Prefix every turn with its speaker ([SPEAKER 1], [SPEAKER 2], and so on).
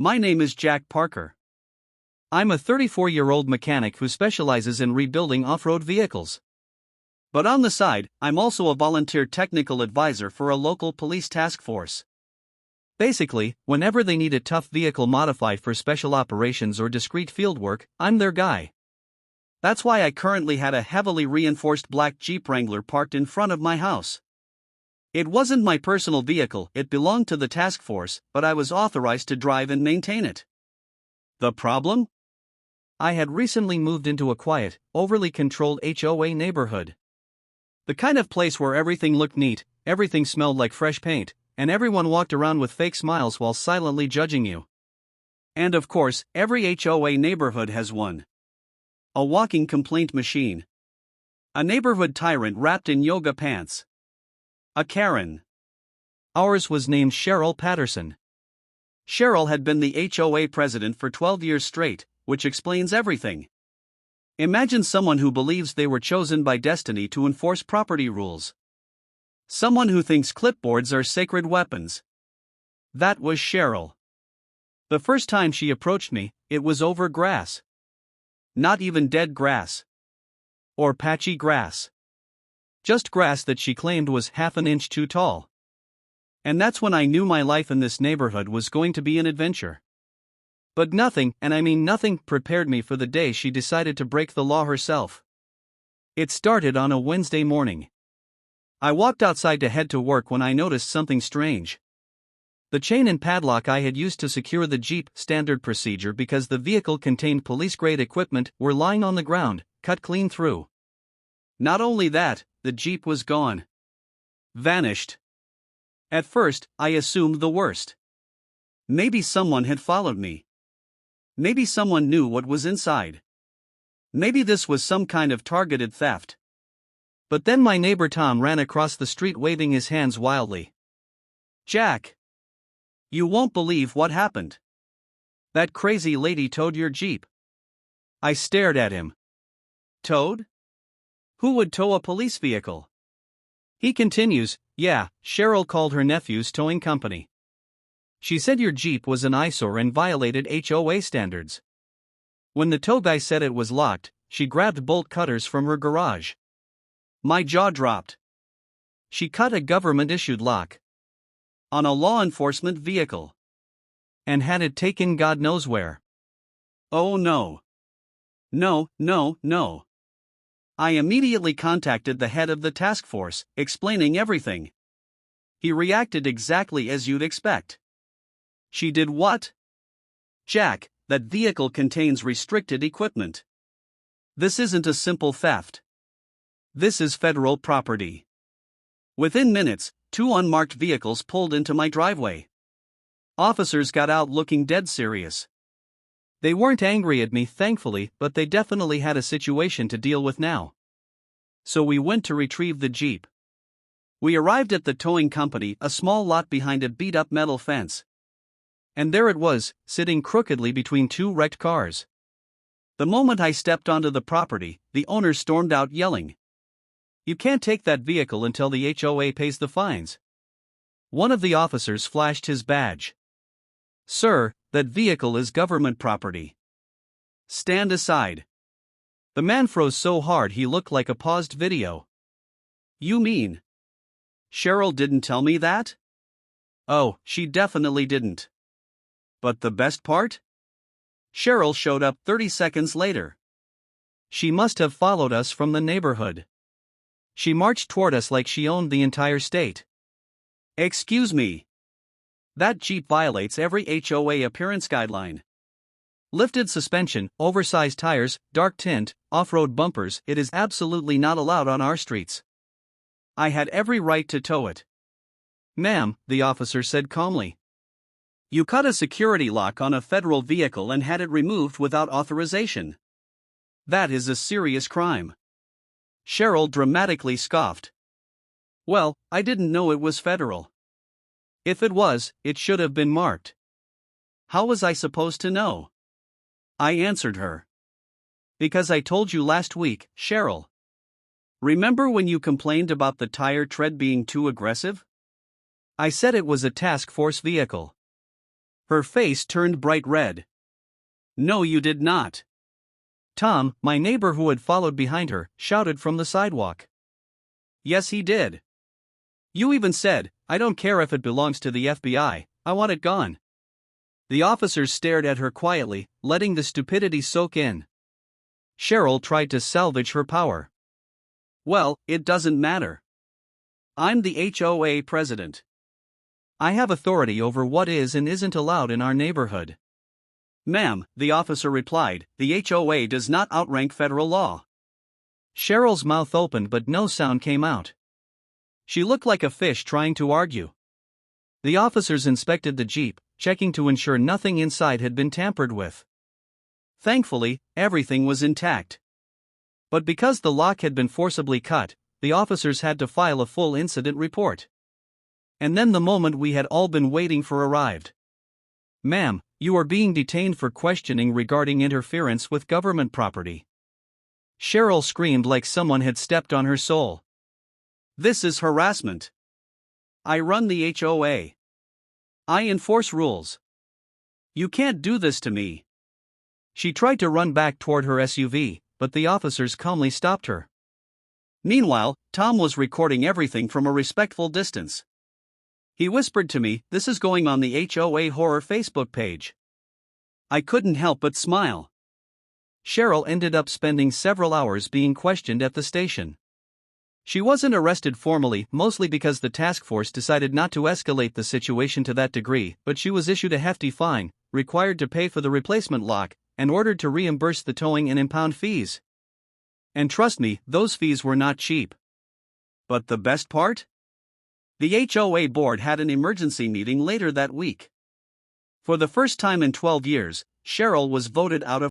[SPEAKER 1] My name is Jack Parker. I'm a 34-year-old mechanic who specializes in rebuilding off-road vehicles. But on the side, I'm also a volunteer technical advisor for a local police task force. Basically, whenever they need a tough vehicle modified for special operations or discreet fieldwork, I'm their guy. That's why I currently had a heavily reinforced black Jeep Wrangler parked in front of my house. It wasn't my personal vehicle, it belonged to the task force, but I was authorized to drive and maintain it. The problem? I had recently moved into a quiet, overly controlled HOA neighborhood. The kind of place where everything looked neat, everything smelled like fresh paint, and everyone walked around with fake smiles while silently judging you. And of course, every HOA neighborhood has one. A walking complaint machine. A neighborhood tyrant wrapped in yoga pants. A Karen. Ours was named Cheryl Patterson. Cheryl had been the HOA president for 12 years straight, which explains everything. Imagine someone who believes they were chosen by destiny to enforce property rules. Someone who thinks clipboards are sacred weapons. That was Cheryl. The first time she approached me, it was over grass. Not even dead grass. Or patchy grass. Just grass that she claimed was half an inch too tall. And that's when I knew my life in this neighborhood was going to be an adventure. But nothing, and I mean nothing, prepared me for the day she decided to break the law herself. It started on a Wednesday morning. I walked outside to head to work when I noticed something strange. The chain and padlock I had used to secure the Jeep, standard procedure because the vehicle contained police-grade equipment, were lying on the ground, cut clean through. Not only that, the Jeep was gone. Vanished. At first, I assumed the worst. Maybe someone had followed me. Maybe someone knew what was inside. Maybe this was some kind of targeted theft. But then my neighbor Tom ran across the street waving his hands wildly. "Jack! You won't believe what happened. That crazy lady towed your Jeep." I stared at him. Towed? Who would tow a police vehicle? He continues, "Yeah, Cheryl called her nephew's towing company. She said your Jeep was an eyesore and violated HOA standards. When the tow guy said it was locked, she grabbed bolt cutters from her garage." My jaw dropped. She cut a government-issued lock on a law enforcement vehicle and had it taken God knows where. Oh no. No. I immediately contacted the head of the task force, explaining everything. He reacted exactly as you'd expect. "She did what?" "Jack, that vehicle contains restricted equipment. This isn't a simple theft. This is federal property." Within minutes, 2 unmarked vehicles pulled into my driveway. Officers got out looking dead serious. They weren't angry at me, thankfully, but they definitely had a situation to deal with now. So we went to retrieve the Jeep. We arrived at the towing company, a small lot behind a beat-up metal fence. And there it was, sitting crookedly between 2 wrecked cars. The moment I stepped onto the property, the owner stormed out yelling, "You can't take that vehicle until the HOA pays the fines." One of the officers flashed his badge. "Sir, that vehicle is government property. Stand aside." The man froze so hard he looked like a paused video. "You mean Cheryl didn't tell me that?" "Oh, she definitely didn't. But the best part? Cheryl showed up 30 seconds later. She must have followed us from the neighborhood. She marched toward us like she owned the entire state." "Excuse me. That Jeep violates every HOA appearance guideline. Lifted suspension, oversized tires, dark tint, off-road bumpers, it is absolutely not allowed on our streets. I had every right to tow it." "Ma'am," the officer said calmly, "you cut a security lock on a federal vehicle and had it removed without authorization. That is a serious crime." Cheryl dramatically scoffed. "Well, I didn't know it was federal. If it was, it should have been marked. How was I supposed to know?" I answered her. "Because I told you last week, Cheryl. Remember when you complained about the tire tread being too aggressive? I said it was a task force vehicle." Her face turned bright red. No, you did not. Tom, my neighbor who had followed behind her, shouted from the sidewalk. Yes, he did. You even said, I don't care if it belongs to the FBI, I want it gone. The officers stared at her quietly, letting the stupidity soak in. Cheryl tried to salvage her power. Well, it doesn't matter. I'm the HOA president. I have authority over what is and isn't allowed in our neighborhood. Ma'am, the officer replied, the HOA does not outrank federal law. Cheryl's mouth opened but no sound came out. She looked like a fish trying to argue. The officers inspected the Jeep, checking to ensure nothing inside had been tampered with. Thankfully, everything was intact. But because the lock had been forcibly cut, the officers had to file a full incident report. And then the moment we had all been waiting for arrived. Ma'am, you are being detained for questioning regarding interference with government property. Cheryl screamed like someone had stepped on her soul. This is harassment. I run the HOA. I enforce rules. You can't do this to me. She tried to run back toward her SUV, but the officers calmly stopped her. Meanwhile, Tom was recording everything from a respectful distance. He whispered to me, "This is going on the HOA Horror Facebook page." I couldn't help but smile. Cheryl ended up spending several hours being questioned at the station. She wasn't arrested formally, mostly because the task force decided not to escalate the situation to that degree, but she was issued a hefty fine, required to pay for the replacement lock, and ordered to reimburse the towing and impound fees. And trust me, those fees were not cheap. But the best part? The HOA board had an emergency meeting later that week. For the first time in 12 years, Cheryl was voted out of